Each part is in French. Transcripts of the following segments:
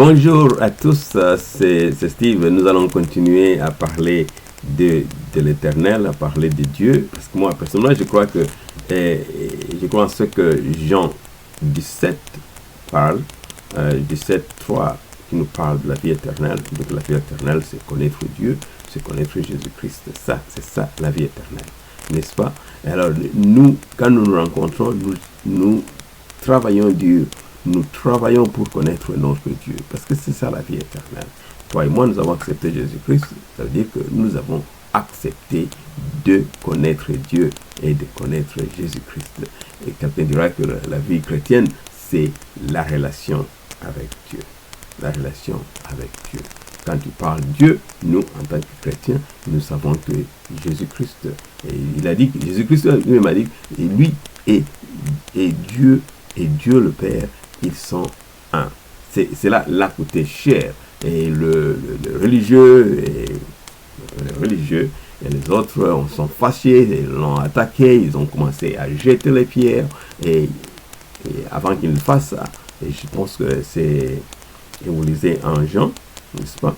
Bonjour à tous, c'est Steve. Nous allons continuer à parler de l'Éternel, à parler de Dieu. Parce que moi, personnellement, je crois en ce que Jean 17 parle, 17:3, qui nous parle de la vie éternelle. Donc la vie éternelle, c'est connaître Dieu, c'est connaître Jésus-Christ. C'est ça, la vie éternelle. N'est-ce pas? Et alors, nous, quand nous nous rencontrons, nous travaillons Dieu. Nous travaillons pour connaître notre Dieu, parce que c'est ça la vie éternelle. Toi et moi, nous avons accepté Jésus-Christ, ça veut dire que nous avons accepté de connaître Dieu et de connaître Jésus-Christ. Et quelqu'un dira que la vie chrétienne, c'est la relation avec Dieu. La relation avec Dieu. Quand tu parles Dieu, nous, en tant que chrétiens, nous savons que Jésus-Christ, et il a dit, Jésus-Christ lui-même a dit, et lui et Dieu, et Dieu le Père, ils sont un. C'est là coûté cher. Et le religieux et les autres sont fâchés, ils l'ont attaqué, ils ont commencé à jeter les pierres. Et avant qu'ils le fassent ça, et je pense que c'est, et vous lisez en Jean, n'est-ce pas?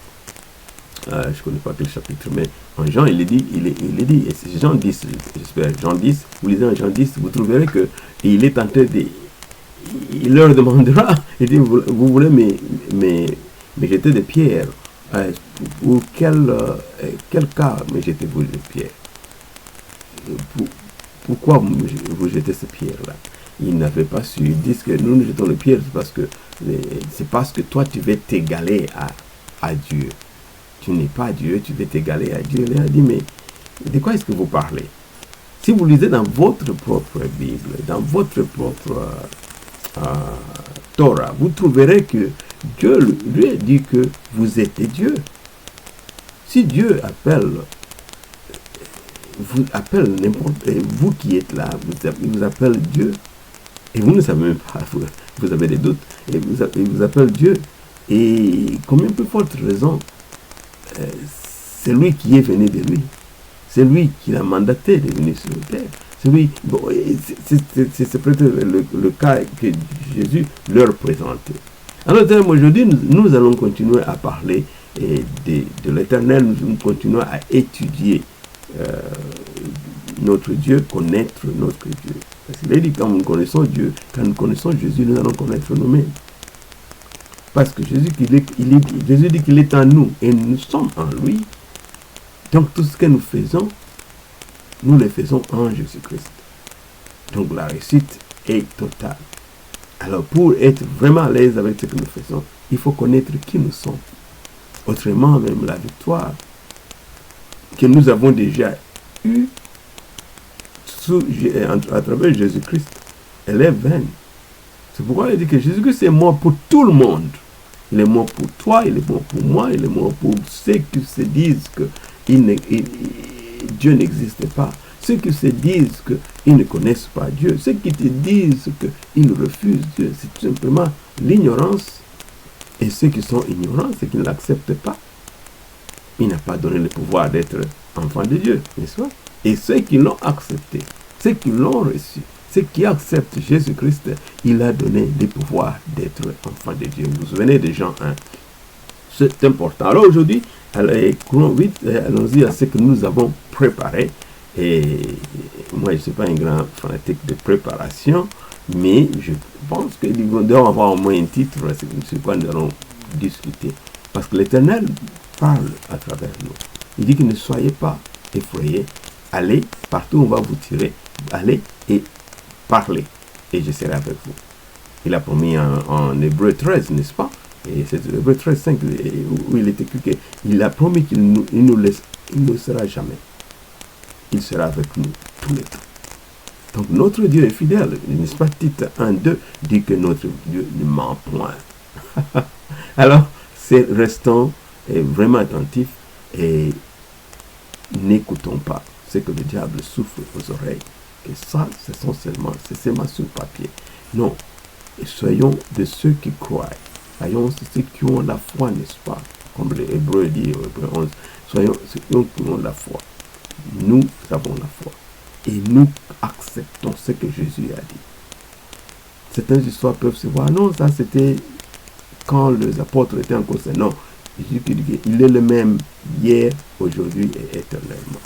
Je ne connais pas quel chapitre, mais en Jean, il est dit, et c'est Jean 10, j'espère, Jean 10, vous lisez en Jean 10, vous trouverez que il est en train de... Il leur demandera, il dit, vous voulez me jeter des pierres, pour quel cas me jetez-vous des pierres? Pourquoi vous jetez ces pierres-là? Ils n'avaient pas su. Ils disent que nous jetons les pierres c'est parce que toi tu veux t'égaler à Dieu. Tu n'es pas Dieu, tu veux t'égaler à Dieu. Il a dit, mais de quoi est-ce que vous parlez? Si vous lisez dans votre propre Bible, dans votre propre Torah, vous trouverez que Dieu lui a dit que vous êtes Dieu. Si Dieu vous appelle n'importe, vous qui êtes là, il vous appelle Dieu, et vous ne savez même pas, vous avez des doutes, et il vous appelle Dieu, et combien plus forte raison, c'est lui qui est venu de lui, c'est lui qui l'a mandaté de venir sur la terre. C'est peut-être le cas que Jésus leur présentait. Alors, aujourd'hui, nous allons continuer à parler de l'Éternel, nous continuons à étudier notre Dieu, connaître notre Dieu. Parce qu'il est dit, quand nous connaissons Dieu, quand nous connaissons Jésus, nous allons connaître nous-mêmes. Parce que Jésus dit qu'il est en nous et nous sommes en lui. Donc, tout ce que nous faisons, nous le faisons en Jésus-Christ. Donc la réussite est totale. Alors pour être vraiment à l'aise avec ce que nous faisons, il faut connaître qui nous sommes. Autrement, même la victoire que nous avons déjà eue à travers Jésus-Christ, elle est vaine. C'est pourquoi il dit que Jésus-Christ est mort pour tout le monde. Il est mort pour toi, il est mort pour moi, il est mort pour ceux qui se disent que Dieu n'existe pas. Ceux qui se disent qu'ils ne connaissent pas Dieu, ceux qui te disent qu'ils refusent Dieu, c'est tout simplement l'ignorance. Et ceux qui sont ignorants, c'est qu'ils ne l'acceptent pas. Il n'a pas donné le pouvoir d'être enfant de Dieu, n'est-ce pas? Et ceux qui l'ont accepté, ceux qui l'ont reçu, ceux qui acceptent Jésus-Christ, il a donné le pouvoir d'être enfant de Dieu. Vous vous souvenez de Jean 1? C'est important. Alors aujourd'hui, allons-y à ce que nous avons préparé. Et moi, je ne suis pas un grand fanatique de préparation, mais je pense qu'il doit avoir au moins un titre sur quoi nous allons discuter. Parce que l'Éternel parle à travers nous. Il dit que ne soyez pas effrayés, allez partout où on va vous tirer, allez et parlez, et je serai avec vous. Il a promis en Hébreu 13, n'est-ce pas? Et c'est Hébreu 13, 5, où il est écrit qu'il a promis qu'il nous laissera jamais. Il sera avec nous tous les temps. Donc notre Dieu est fidèle, n'est-ce pas? Tite 1:2 dit que notre Dieu ne ment point. Alors, restons vraiment attentifs et n'écoutons pas ce que le diable souffle aux oreilles. Et ça, c'est seulement sur papier. Non, et soyons de ceux qui croient. Soyons ceux qui ont la foi, n'est-ce pas? Comme l'Hébreu dit, Hébreu 11, soyons ceux qui ont la foi. Nous avons la foi. Et nous acceptons ce que Jésus a dit. Certaines histoires peuvent se voir. Non, ça c'était quand les apôtres étaient encore ça. Non, Jésus qui dit qu'il est le même hier, aujourd'hui et éternellement.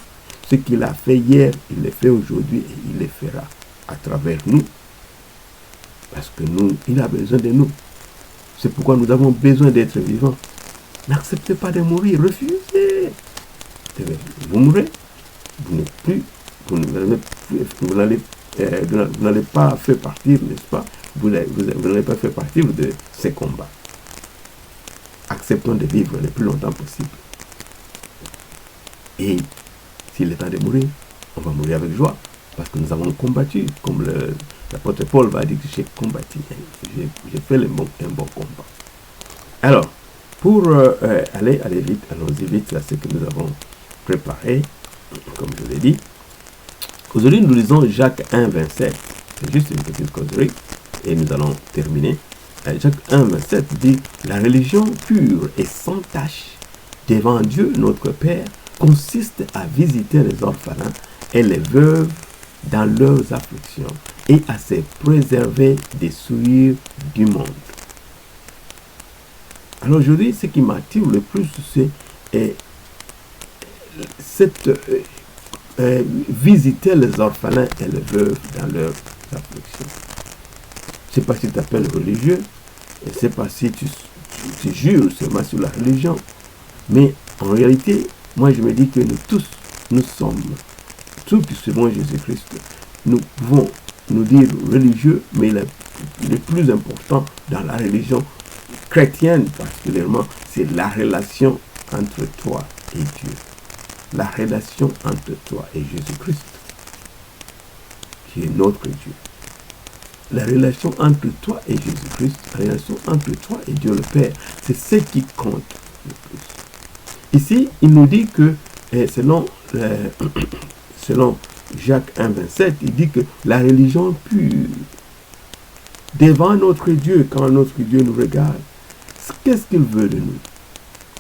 Ce qu'il a fait hier, il le fait aujourd'hui et il le fera à travers nous. Parce que nous, il a besoin de nous. C'est pourquoi nous avons besoin d'être vivants. N'acceptez pas de mourir, refusez. Vous mourrez, vous n'êtes plus, vous n'allez pas faire partir, n'est-ce pas? Vous n'allez pas faire partir de ces combats. Acceptons de vivre le plus longtemps possible. Et s'il est temps de mourir, on va mourir avec joie. Parce que nous avons combattu, comme l'apôtre Paul va dire que j'ai combattu, j'ai fait un bon combat. Alors, pour aller vite, allons-y vite à ce que nous avons préparé, comme je l'ai dit. Aujourd'hui, nous lisons Jacques 1, 27. C'est juste une petite causerie et nous allons terminer. Jacques 1, 27 dit « La religion pure et sans tache devant Dieu notre Père consiste à visiter les orphelins et les veuves dans leurs afflictions et à se préserver des souillures du monde. » Alors aujourd'hui, ce qui m'attire le plus, c'est cette visiter les orphelins et les veuves dans leurs afflictions. Je ne sais pas si tu t'appelles religieux, je ne sais pas si tu jures seulement sur la religion, mais en réalité, moi je me dis que nous tous, nous sommes, tous qui suivons Jésus-Christ, nous pouvons nous dire religieux, mais le plus important dans la religion chrétienne particulièrement, c'est la relation entre toi et Dieu. La relation entre toi et Jésus-Christ, qui est notre Dieu. La relation entre toi et Jésus-Christ, la relation entre toi et Dieu le Père, c'est ce qui compte le plus. Ici, il nous dit que, selon Jacques 1, 27, il dit que la religion pure, devant notre Dieu, quand notre Dieu nous regarde, qu'est-ce qu'il veut de nous?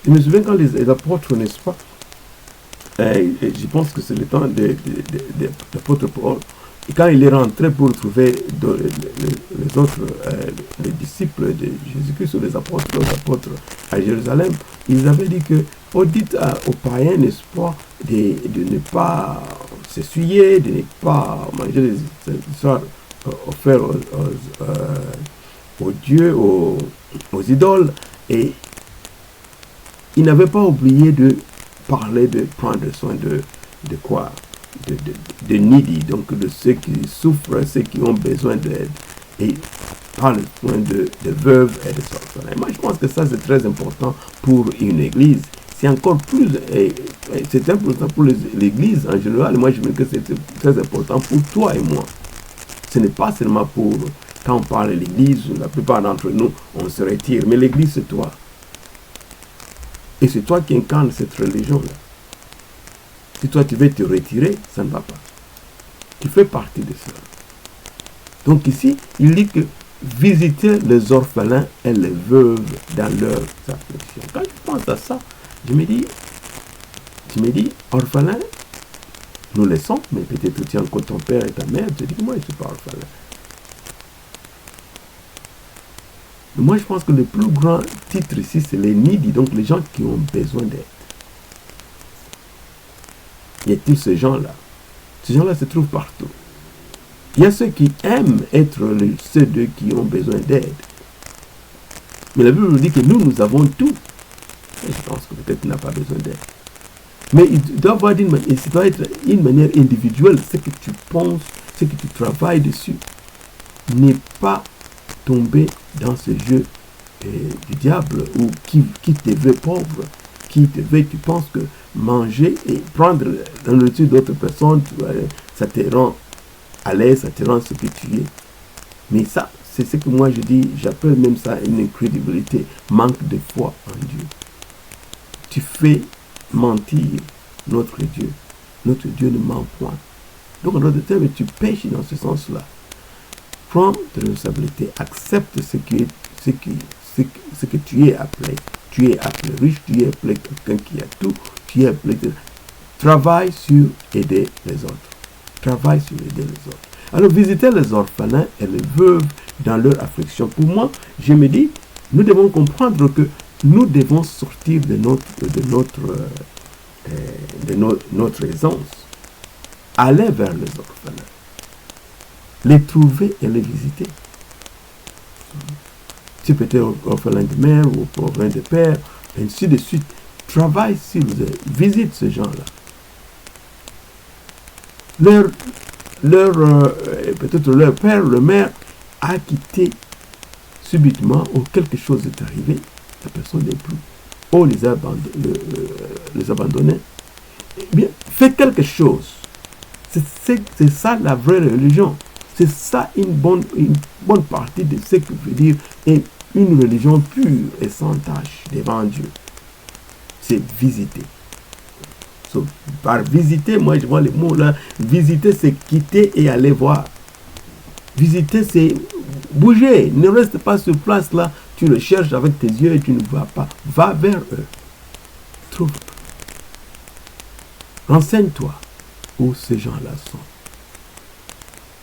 Je me souviens quand les apôtres, n'est-ce pas, je pense que c'est le temps de l'apôtre Paul, et quand il est rentré pour trouver les autres, les disciples de Jésus-Christ ou les apôtres à Jérusalem, ils avaient dit que, dites aux païens, n'est-ce pas, de ne pas s'essuyer, de ne pas manger des histoires offertes aux dieux, aux idoles, et ils n'avaient pas oublié de parler de prendre soin de quoi? De needy, donc de ceux qui souffrent, ceux qui ont besoin d'aide. Et parle soin de veuves et de orphelins. Moi, je pense que ça, c'est très important pour une église. C'est encore plus, c'est important pour l'église en général. Moi, je me dis que c'est très important pour toi et moi. Ce n'est pas seulement pour, quand on parle de l'église, la plupart d'entre nous, on se retire. Mais l'église, c'est toi. Et c'est toi qui incarnes cette religion-là. Si toi tu veux te retirer, ça ne va pas. Tu fais partie de cela. Donc ici, il dit que visiter les orphelins et les veuves dans leurs afflictions. Quand je pense à ça, je me dis, orphelin, nous le sommes, mais peut-être tu es encore ton père et ta mère, tu dis, moi je ne suis pas orphelin. Mais moi je pense que le plus grand titre ici, c'est les needy, donc les gens qui ont besoin d'aide. Il y a tous ces gens-là. Ces gens-là se trouvent partout. Il y a ceux qui aiment être ceux d'eux qui ont besoin d'aide. Mais la Bible nous dit que nous avons tout. Et je pense que peut-être tu n'as pas besoin d'aide. Mais il doit être une manière individuelle, ce que tu penses, ce que tu travailles dessus. N'est pas tomber dans ce jeu du diable ou qui te veut pauvre, qui te veut, tu penses que manger et prendre la nourriture d'autres personnes, ça te rend à l'aise, ça te rend ce que tu es. Mais ça, c'est ce que moi je dis, j'appelle même ça une incrédibilité, manque de foi en Dieu. Tu fais mentir notre Dieu. Notre Dieu ne ment point. Donc en d'autres termes, tu pêches dans ce sens-là. Prends tes responsabilités, accepte ce que tu es appelé. Tu es appelé riche, tu es appelé quelqu'un qui a tout, tu es appelé. Travaille sur aider les autres. Travaille sur aider les autres. Alors visiter les orphelins et les veuves dans leur affliction. Pour moi, je me dis, nous devons comprendre que nous devons sortir de notre aisance, aller vers les orphelins, les trouver et les visiter. Tu peux être orphelin de mère ou orphelin de père, ainsi de suite. Travaille sur eux, visite ces gens-là. Peut-être leur père, leur mère a quitté subitement ou quelque chose est arrivé, la personne n'est plus, ou les abandonner. Eh bien, fais quelque chose. C'est ça la vraie religion. C'est ça une bonne partie de ce que veut dire une religion pure et sans tache devant Dieu. C'est visiter. Par visiter, moi je vois les mots là, visiter c'est quitter et aller voir. Visiter c'est bouger, ne reste pas sur place là, tu le cherches avec tes yeux et tu ne vas pas. Va vers eux. Trouve. Renseigne-toi où ces gens-là sont.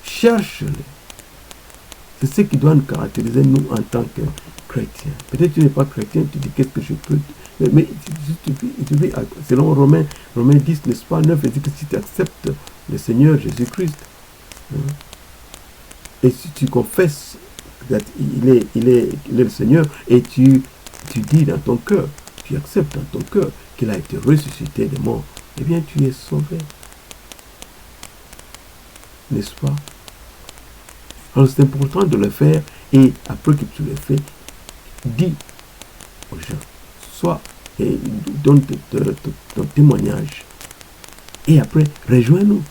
Cherche-les. C'est ce qui doit nous caractériser nous en tant que chrétiens. Peut-être que tu n'es pas chrétien, tu dis qu'est-ce que je peux. Mais selon Romains 10, n'est-ce pas, 9, il dit que si tu acceptes le Seigneur Jésus-Christ, et si tu confesses qu'il est le Seigneur, et tu dis dans ton cœur, tu acceptes dans ton cœur qu'il a été ressuscité des morts, eh bien tu es sauvé. N'est-ce pas? Alors c'est important de le faire, et après que tu le fais, dis aux gens, soit et donne ton témoignage. Et après, rejoins-nous.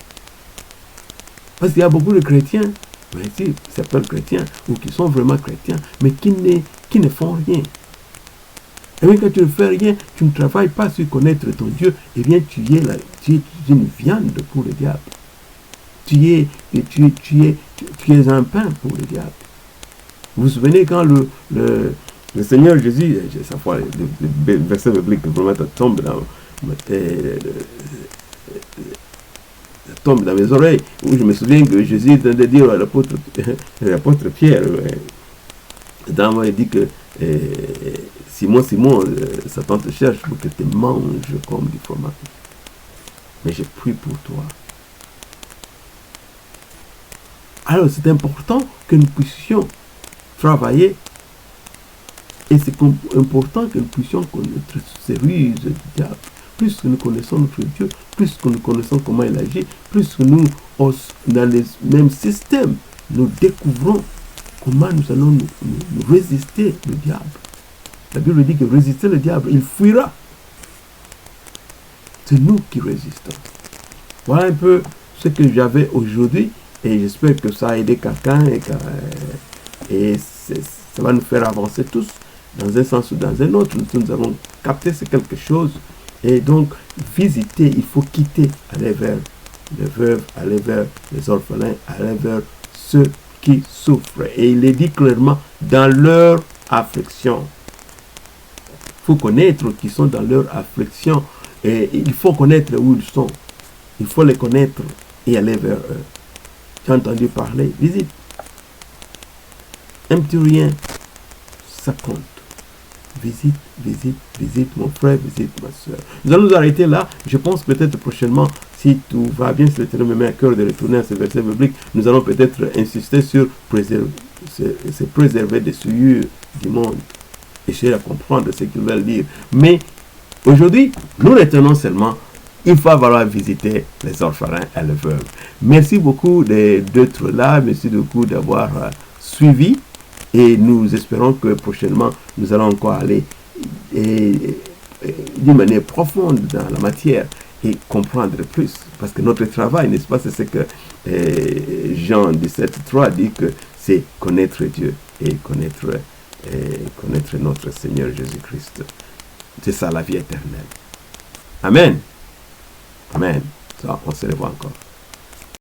Parce qu'il y a beaucoup de chrétiens, mais qui s'appellent chrétiens, ou qui sont vraiment chrétiens, mais qui ne font rien. Et même quand tu ne fais rien, tu ne travailles pas sur connaître ton Dieu, eh bien tu es une viande pour le diable. Tu es un pain pour le diable. Vous vous souvenez quand le Seigneur Jésus, chaque fois le verset biblique vraiment tombe dans mes oreilles, où je me souviens que Jésus est en train de dire à l'apôtre Pierre, il dit que Simon, Satan te cherche pour que tu manges comme du fromage. Mais j'ai pris pour toi. Alors c'est important que nous puissions travailler, et c'est important que nous puissions connaître ces ruses du diable. Plus que nous connaissons notre Dieu, plus que nous connaissons comment il agit, plus que nous, dans le même système, nous découvrons comment nous allons nous résister le diable. La Bible dit que résister le diable, il fuira. C'est nous qui résistons. Voilà un peu ce que j'avais aujourd'hui, et j'espère que ça a aidé quelqu'un, et ça va nous faire avancer tous dans un sens ou dans un autre. Nous avons capté c'est quelque chose, et donc visiter, il faut quitter, aller vers les veuves, aller vers les orphelins, aller vers ceux qui souffrent. Et il est dit clairement, dans leur affliction. Il faut connaître qui sont dans leur affliction, et il faut connaître où ils sont. Il faut les connaître et aller vers eux. Tu as entendu parler, visite. Un petit rien, ça compte. Visite mon frère, visite ma soeur. Nous allons nous arrêter là. Je pense peut-être prochainement, si tout va bien, si l'Éternel me met à cœur de retourner à ce verset biblique, nous allons peut-être insister sur se préserver des souillures du monde. Essayer à comprendre ce qu'ils veulent dire. Mais aujourd'hui, nous retenons seulement, il va falloir visiter les orphelins et les veuves. Merci beaucoup d'être là. Merci beaucoup d'avoir suivi. Et nous espérons que prochainement, nous allons encore aller d'une manière profonde dans la matière et comprendre plus. Parce que notre travail, n'est-ce pas, c'est ce que Jean 17,3 dit, que c'est connaître Dieu et connaître notre Seigneur Jésus-Christ. C'est ça la vie éternelle. Amen. Amen. Ça, on se revoit encore.